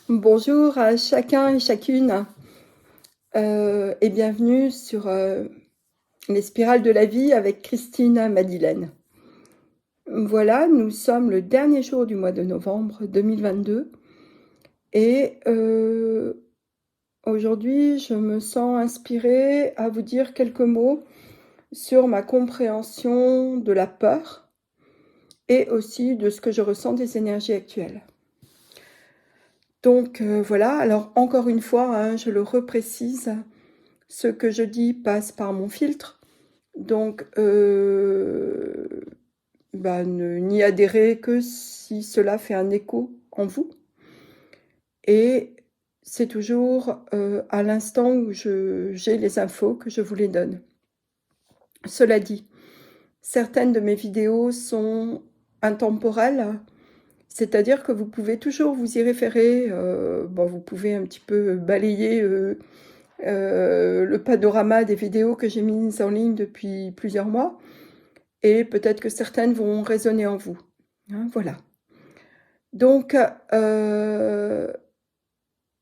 Bonjour à chacun et chacune et bienvenue sur les spirales de la vie avec Christine Madeleine. Voilà, nous sommes le dernier jour du mois de novembre 2022 et aujourd'hui je me sens inspirée à vous dire quelques mots sur ma compréhension de la peur et aussi de ce que je ressens des énergies actuelles. Donc voilà, alors encore une fois, hein, je le reprécise, ce que je dis passe par mon filtre, donc n'y adhérez que si cela fait un écho en vous. Et c'est toujours à l'instant où j'ai les infos que je vous les donne. Cela dit, certaines de mes vidéos sont intemporelles, c'est-à-dire que vous pouvez toujours vous y référer. Vous pouvez un petit peu balayer le panorama des vidéos que j'ai mises en ligne depuis plusieurs mois, et peut-être que certaines vont résonner en vous. Hein, voilà. Donc,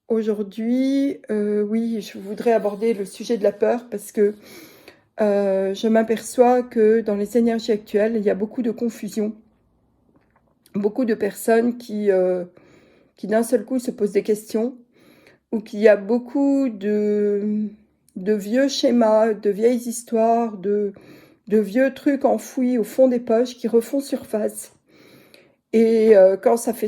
aujourd'hui, oui, je voudrais aborder le sujet de la peur parce que je m'aperçois que dans les énergies actuelles, il y a beaucoup de confusion, beaucoup de personnes qui d'un seul coup se posent des questions, ou qu'il y a beaucoup de vieux schémas, de vieilles histoires, de vieux trucs enfouis au fond des poches qui refont surface. Et quand ça refait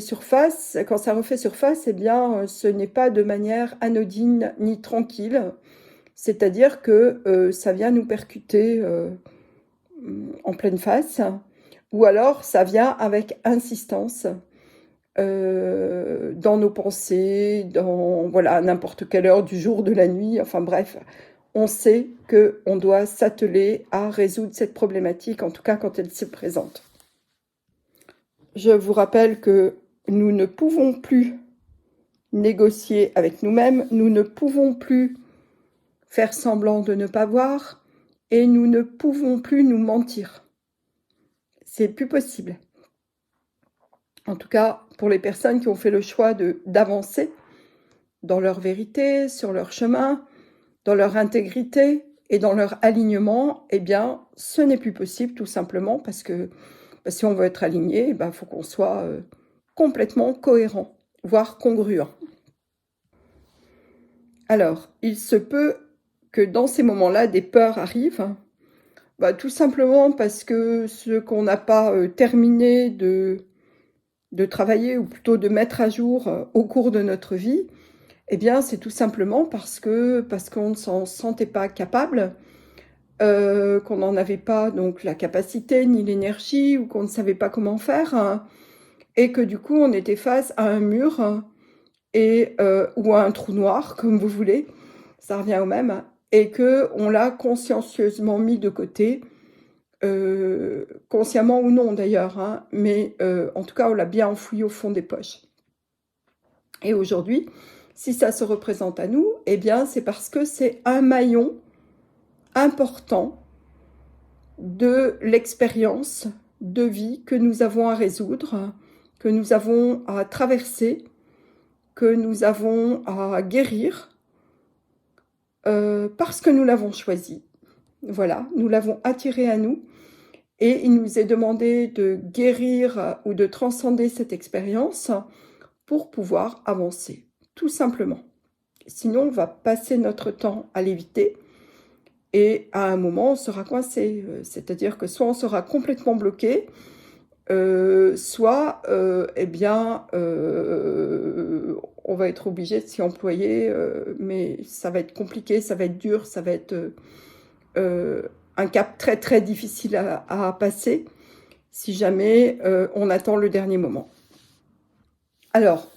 surface, eh bien, ce n'est pas de manière anodine ni tranquille. C'est-à-dire que ça vient nous percuter en pleine face, ou alors ça vient avec insistance dans nos pensées, dans voilà, n'importe quelle heure du jour, de la nuit, enfin bref. On sait qu'on doit s'atteler à résoudre cette problématique, en tout cas quand elle se présente. Je vous rappelle que nous ne pouvons plus négocier avec nous-mêmes, nous ne pouvons plus faire semblant de ne pas voir, et nous ne pouvons plus nous mentir. C'est plus possible. En tout cas, pour les personnes qui ont fait le choix d'avancer dans leur vérité, sur leur chemin, dans leur intégrité et dans leur alignement, eh bien, ce n'est plus possible, tout simplement parce que si on veut être aligné, il faut qu'on soit complètement cohérent, voire congruent. Alors, il se peut que dans ces moments-là, des peurs arrivent, tout simplement parce que ce qu'on n'a pas terminé de travailler, ou plutôt de mettre à jour au cours de notre vie, eh bien, c'est tout simplement parce qu'on ne s'en sentait pas capable, qu'on n'en avait pas donc la capacité ni l'énergie, ou qu'on ne savait pas comment faire, hein, et que du coup, on était face à un mur, hein, et ou à un trou noir, comme vous voulez, ça revient au même, hein, et qu'on l'a consciencieusement mis de côté, consciemment ou non d'ailleurs, hein, mais en tout cas, on l'a bien enfoui au fond des poches. Et aujourd'hui, si ça se représente à nous, eh bien, c'est parce que c'est un maillon important de l'expérience de vie que nous avons à résoudre, que nous avons à traverser, que nous avons à guérir, parce que nous l'avons choisi. Voilà, nous l'avons attiré à nous, et il nous est demandé de guérir ou de transcender cette expérience pour pouvoir avancer, tout simplement. Sinon, on va passer notre temps à l'éviter, et à un moment, on sera coincé. C'est-à-dire que soit on sera complètement bloqué, soit on va être obligé de s'y employer, mais ça va être compliqué, ça va être dur, ça va être un cap très très difficile à passer si jamais on attend le dernier moment. Alors,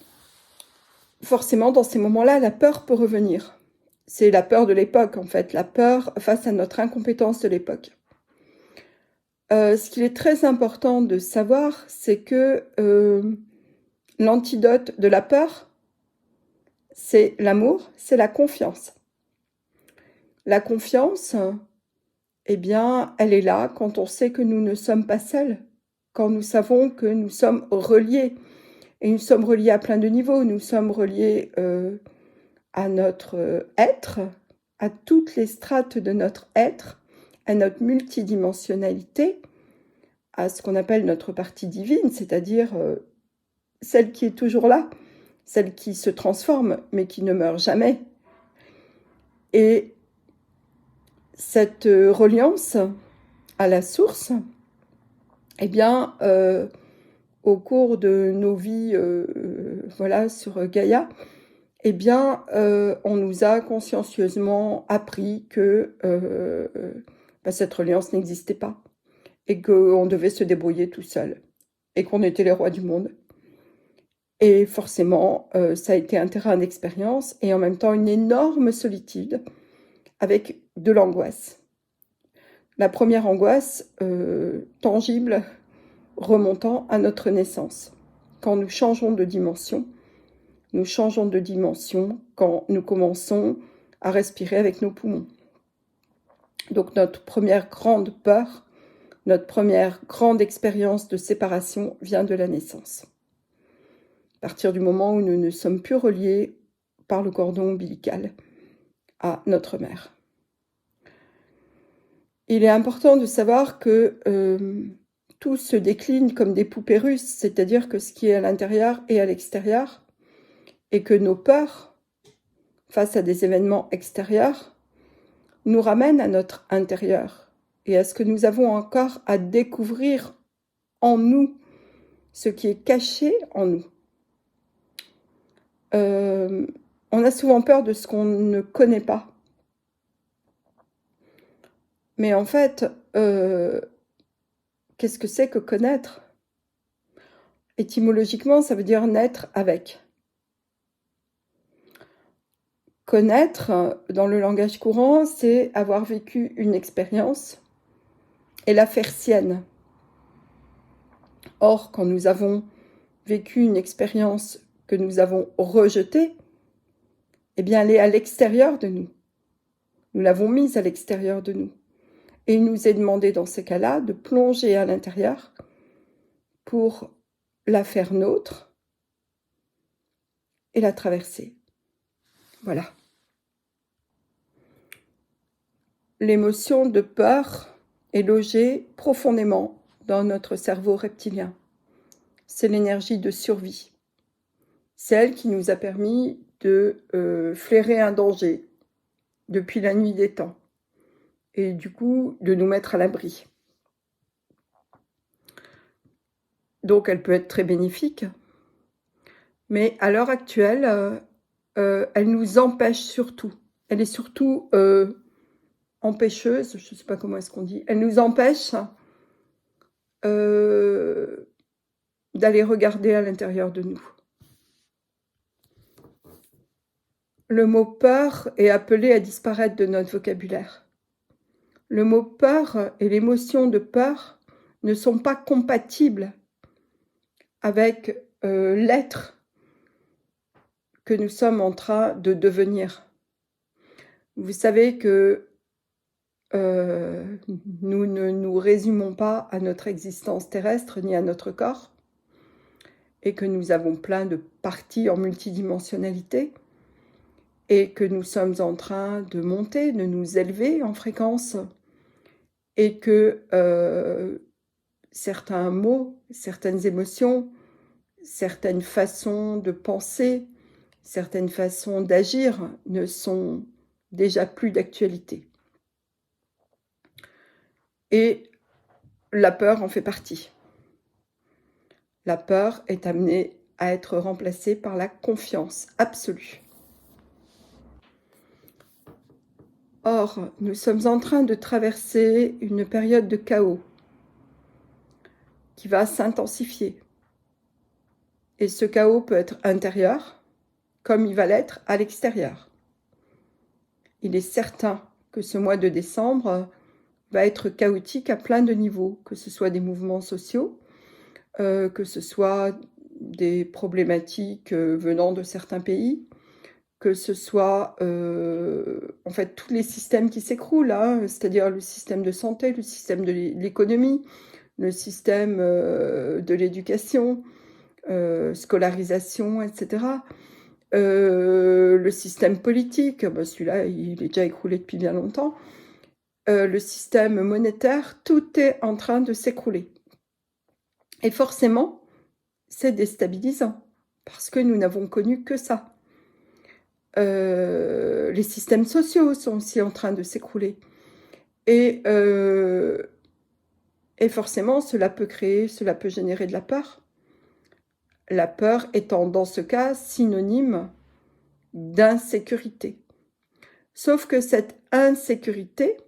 forcément, dans ces moments-là, la peur peut revenir. C'est la peur de l'époque, en fait, la peur face à notre incompétence de l'époque. Ce qu'il est très important de savoir, c'est que l'antidote de la peur, c'est l'amour, c'est la confiance. La confiance, eh bien, elle est là quand on sait que nous ne sommes pas seuls, quand nous savons que nous sommes reliés, Et nous sommes reliés à plein de niveaux. Nous sommes reliés à notre être, à toutes les strates de notre être, à notre multidimensionnalité, à ce qu'on appelle notre partie divine, c'est-à-dire celle qui est toujours là, celle qui se transforme, mais qui ne meurt jamais. Et cette reliance à la source, eh bien, au cours de nos vies voilà, sur Gaïa, eh bien, on nous a consciencieusement appris que cette reliance n'existait pas et qu'on devait se débrouiller tout seul et qu'on était les rois du monde. Et forcément, ça a été un terrain d'expérience et en même temps une énorme solitude avec de l'angoisse. La première angoisse tangible remontant à notre naissance. Quand nous changeons de dimension, quand nous commençons à respirer avec nos poumons. Donc notre première grande peur, notre première grande expérience de séparation vient de la naissance. À partir du moment où nous ne sommes plus reliés par le cordon ombilical à notre mère. Il est important de savoir que tout se décline comme des poupées russes, c'est-à-dire que ce qui est à l'intérieur est à l'extérieur, et que nos peurs, face à des événements extérieurs, nous ramènent à notre intérieur, et à ce que nous avons encore à découvrir en nous, ce qui est caché en nous. On a souvent peur de ce qu'on ne connaît pas. Mais en fait, qu'est-ce que c'est que connaître ? Étymologiquement, ça veut dire naître avec. Connaître, dans le langage courant, c'est avoir vécu une expérience et la faire sienne. Or, quand nous avons vécu une expérience que nous avons rejetée, eh bien, elle est à l'extérieur de nous. Nous l'avons mise à l'extérieur de nous. Et il nous est demandé, dans ces cas-là, de plonger à l'intérieur pour la faire nôtre et la traverser. Voilà. L'émotion de peur est logée profondément dans notre cerveau reptilien. C'est l'énergie de survie. C'est elle qui nous a permis de flairer un danger depuis la nuit des temps et du coup de nous mettre à l'abri. Donc elle peut être très bénéfique, mais à l'heure actuelle, elle nous empêche surtout. Elle est surtout empêcheuse, je ne sais pas comment est-ce qu'on dit, elle nous empêche d'aller regarder à l'intérieur de nous. Le mot peur est appelé à disparaître de notre vocabulaire. Le mot peur et l'émotion de peur ne sont pas compatibles avec l'être que nous sommes en train de devenir. Vous savez que nous ne nous résumons pas à notre existence terrestre ni à notre corps et que nous avons plein de parties en multidimensionnalité et que nous sommes en train de monter, de nous élever en fréquence et que certains mots, certaines émotions, certaines façons de penser, certaines façons d'agir ne sont déjà plus d'actualité. Et la peur en fait partie. La peur est amenée à être remplacée par la confiance absolue. Or, nous sommes en train de traverser une période de chaos qui va s'intensifier. Et ce chaos peut être intérieur, comme il va l'être à l'extérieur. Il est certain que ce mois de décembre va être chaotique à plein de niveaux, que ce soit des mouvements sociaux, que ce soit des problématiques venant de certains pays, que ce soit en fait tous les systèmes qui s'écroulent, hein, c'est-à-dire le système de santé, le système de l'économie, le système de l'éducation, scolarisation, etc. Le système politique, bah celui-là, il est déjà écroulé depuis bien longtemps. Le système monétaire, tout est en train de s'écrouler. Et forcément, c'est déstabilisant, parce que nous n'avons connu que ça. Les systèmes sociaux sont aussi en train de s'écrouler. Et forcément, cela peut générer de la peur. La peur étant, dans ce cas, synonyme d'insécurité. Sauf que cette insécurité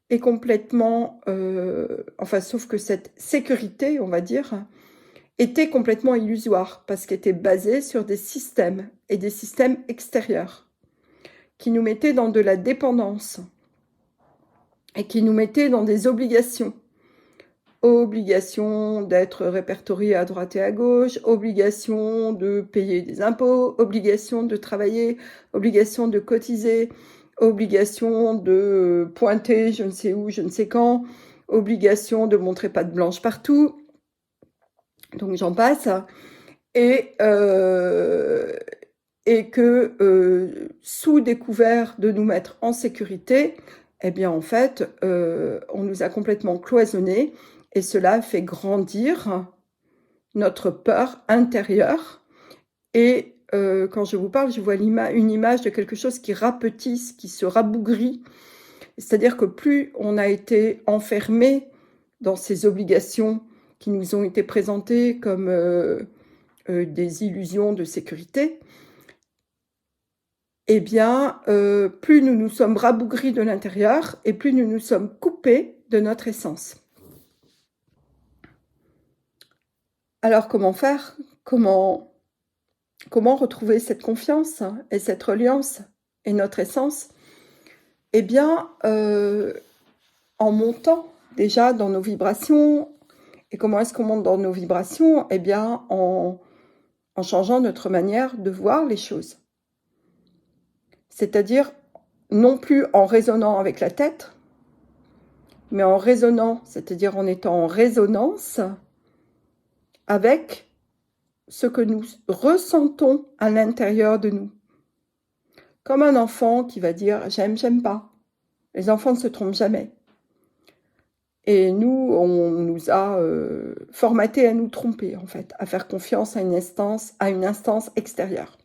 est complètement... sauf que cette sécurité, on va dire, était complètement illusoire, parce qu'elle était basée sur des systèmes, et des systèmes extérieurs, qui nous mettaient dans de la dépendance, et qui nous mettaient dans des obligations. Obligation d'être répertorié à droite et à gauche, obligation de payer des impôts, obligation de travailler, obligation de cotiser, obligation de pointer je ne sais où, je ne sais quand, obligation de montrer patte blanche partout, donc j'en passe, et que sous découvert de nous mettre en sécurité, eh bien en fait, on nous a complètement cloisonnés, et cela fait grandir notre peur intérieure. Et quand je vous parle, je vois une image de quelque chose qui rapetisse, qui se rabougrit. C'est-à-dire que plus on a été enfermé dans ces obligations qui nous ont été présentées comme des illusions de sécurité, eh bien, plus nous nous sommes rabougris de l'intérieur, et plus nous nous sommes coupés de notre essence. Alors, comment faire? Comment retrouver cette confiance et cette reliance et notre essence? Eh bien, en montant déjà dans nos vibrations. Et comment est-ce qu'on monte dans nos vibrations? Eh bien, en changeant notre manière de voir les choses. C'est-à-dire, non plus en raisonnant avec la tête, mais en raisonnant, c'est-à-dire en étant en résonance avec ce que nous ressentons à l'intérieur de nous. Comme un enfant qui va dire « j'aime, j'aime pas ». Les enfants ne se trompent jamais. Et nous, on nous a formatés à nous tromper, en fait, à faire confiance à une instance extérieure.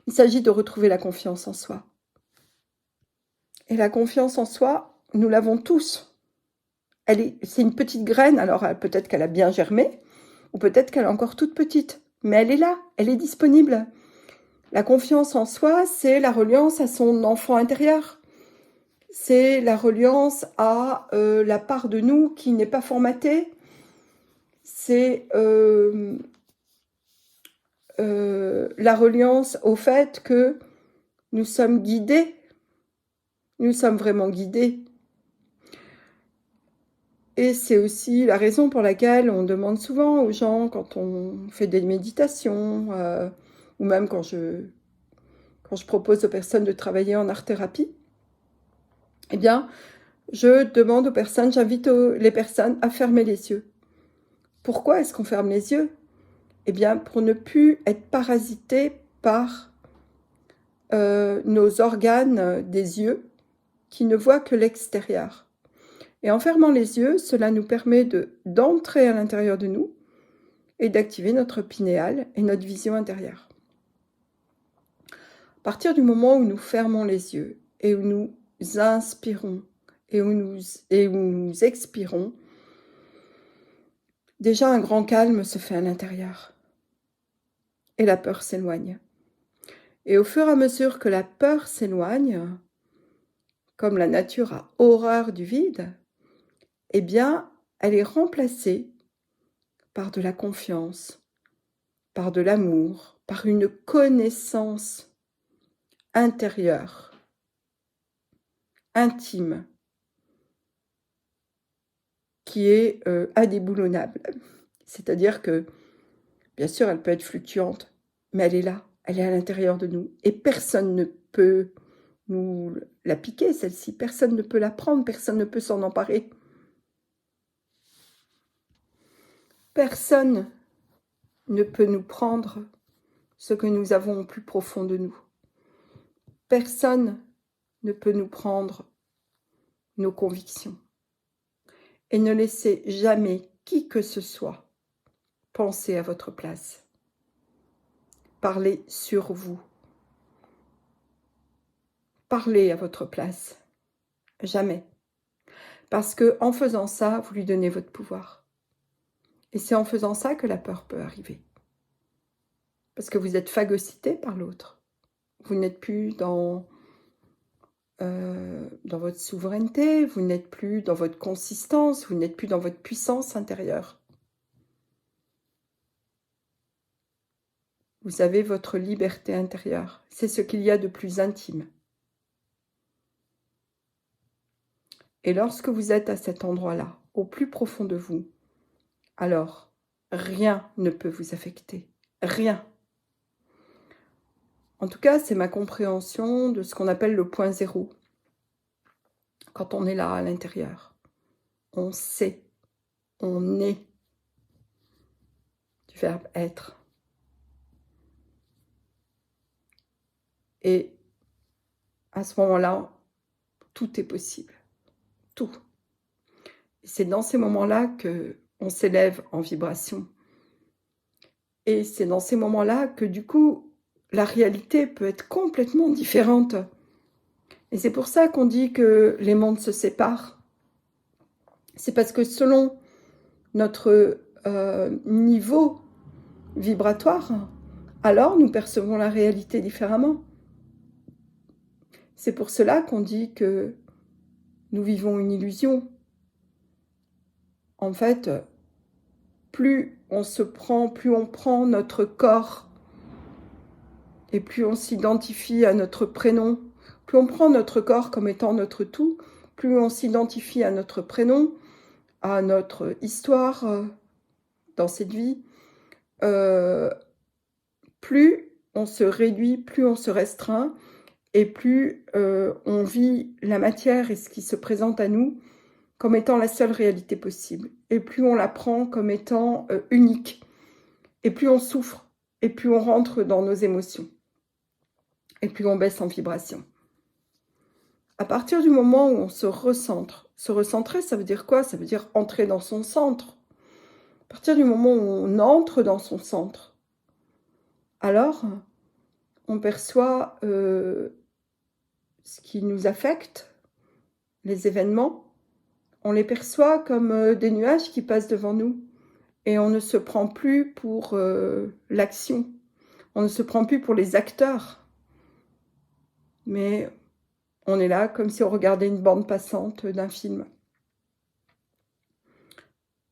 Il s'agit de retrouver la confiance en soi. Et la confiance en soi, nous l'avons tous. C'est une petite graine, alors peut-être qu'elle a bien germé, ou peut-être qu'elle est encore toute petite, mais elle est là, elle est disponible. La confiance en soi, c'est la reliance à son enfant intérieur. C'est la reliance à la part de nous qui n'est pas formatée. C'est la reliance au fait que nous sommes guidés. Nous sommes vraiment guidés. Et c'est aussi la raison pour laquelle on demande souvent aux gens, quand on fait des méditations, ou même quand je propose aux personnes de travailler en art-thérapie, eh bien, je demande aux personnes, j'invite les personnes à fermer les yeux. Pourquoi est-ce qu'on ferme les yeux? Eh bien, pour ne plus être parasité par nos organes des yeux qui ne voient que l'extérieur. Et en fermant les yeux, cela nous permet d'entrer à l'intérieur de nous et d'activer notre pinéal et notre vision intérieure. À partir du moment où nous fermons les yeux et où nous inspirons et où nous expirons, déjà un grand calme se fait à l'intérieur. Et la peur s'éloigne. Et au fur et à mesure que la peur s'éloigne, comme la nature a horreur du vide, eh bien, elle est remplacée par de la confiance, par de l'amour, par une connaissance intérieure, intime, qui est indéboulonnable. C'est-à-dire que, bien sûr, elle peut être fluctuante, mais elle est là, elle est à l'intérieur de nous. Et personne ne peut nous la piquer, celle-ci. Personne ne peut la prendre, personne ne peut s'en emparer. Personne ne peut nous prendre ce que nous avons au plus profond de nous. Personne ne peut nous prendre nos convictions. Et ne laissez jamais qui que ce soit penser à votre place. Parlez sur vous. Parlez à votre place. Jamais. Parce que en faisant ça, vous lui donnez votre pouvoir. Et c'est en faisant ça que la peur peut arriver. Parce que vous êtes phagocyté par l'autre. Vous n'êtes plus dans votre souveraineté, vous n'êtes plus dans votre consistance, vous n'êtes plus dans votre puissance intérieure. Vous avez votre liberté intérieure. C'est ce qu'il y a de plus intime. Et lorsque vous êtes à cet endroit-là, au plus profond de vous, alors rien ne peut vous affecter. Rien. En tout cas, c'est ma compréhension de ce qu'on appelle le point zéro. Quand on est là à l'intérieur, on sait, on est, du verbe être. Et à ce moment-là, tout est possible. Tout. C'est dans ces moments-là qu'on s'élève en vibration. Et c'est dans ces moments-là que du coup, la réalité peut être complètement différente. Et c'est pour ça qu'on dit que les mondes se séparent. C'est parce que selon notre niveau vibratoire, alors nous percevons la réalité différemment. C'est pour cela qu'on dit que nous vivons une illusion. En fait, plus on prend notre corps et plus on s'identifie à notre prénom, plus on prend notre corps comme étant notre tout, plus on s'identifie à notre prénom, à notre histoire dans cette vie, plus on se réduit, plus on se restreint, et plus on vit la matière et ce qui se présente à nous comme étant la seule réalité possible. Et plus on la prend comme étant unique. Et plus on souffre, et plus on rentre dans nos émotions. Et plus on baisse en vibration. À partir du moment où on se recentre, se recentrer, ça veut dire quoi? Ça veut dire entrer dans son centre. À partir du moment où on entre dans son centre, alors on perçoit ce qui nous affecte, les événements, on les perçoit comme des nuages qui passent devant nous. Et on ne se prend plus pour l'action. On ne se prend plus pour les acteurs. Mais on est là comme si on regardait une bande passante d'un film.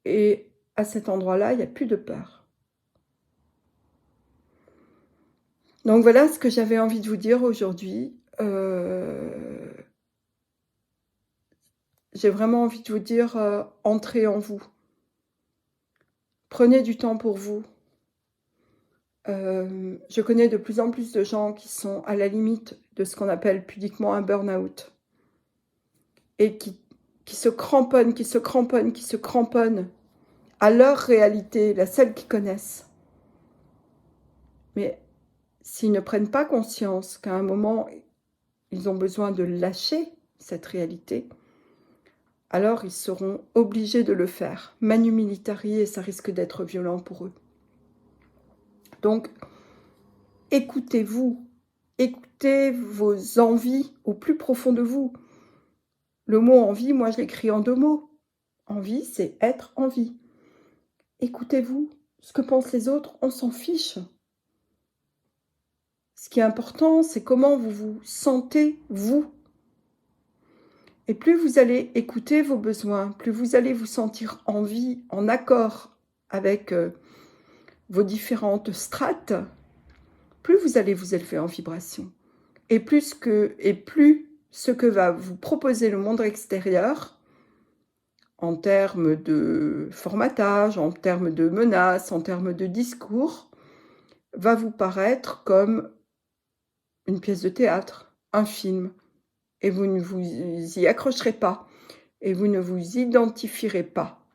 Et à cet endroit-là, il n'y a plus de peur. Donc voilà ce que j'avais envie de vous dire aujourd'hui. J'ai vraiment envie de vous dire, entrez en vous. Prenez du temps pour vous. Je connais de plus en plus de gens qui sont à la limite de ce qu'on appelle pudiquement un burn-out. Et qui se cramponnent, qui se cramponnent à leur réalité, la seule qu'ils connaissent. Mais s'ils ne prennent pas conscience qu'à un moment, ils ont besoin de lâcher cette réalité, alors ils seront obligés de le faire, manu militari, et ça risque d'être violent pour eux. Donc, écoutez-vous, écoutez vos envies au plus profond de vous. Le mot envie, moi je l'écris en 2 mots. Envie, c'est être en vie. Écoutez-vous, ce que pensent les autres, on s'en fiche. Ce qui est important, c'est comment vous vous sentez, vous. Et plus vous allez écouter vos besoins, plus vous allez vous sentir en vie, en accord avec vos différentes strates, plus vous allez vous élever en vibration. Et plus ce que va vous proposer le monde extérieur, en termes de formatage, en termes de menaces, en termes de discours, va vous paraître comme une pièce de théâtre, un film, et vous ne vous y accrocherez pas, et vous ne vous identifierez pas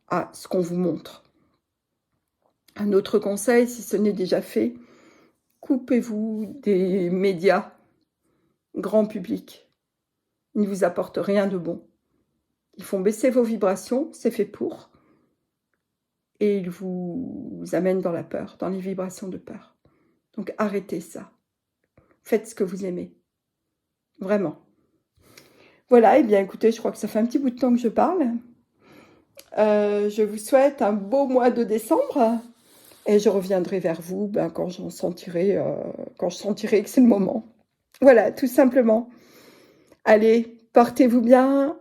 à ce qu'on vous montre. Un autre conseil, si ce n'est déjà fait, coupez-vous des médias grand public. Ils ne vous apportent rien de bon. Ils font baisser vos vibrations, c'est fait pour, et ils vous amènent dans la peur, dans les vibrations de peur. Donc arrêtez ça. Faites ce que vous aimez. Vraiment. Voilà, et bien écoutez, je crois que ça fait un petit bout de temps que je parle. Je vous souhaite un beau mois de décembre. Et je reviendrai vers vous quand je sentirai que c'est le moment. Voilà, tout simplement. Allez, portez-vous bien.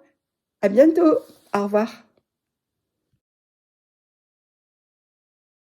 À bientôt. Au revoir.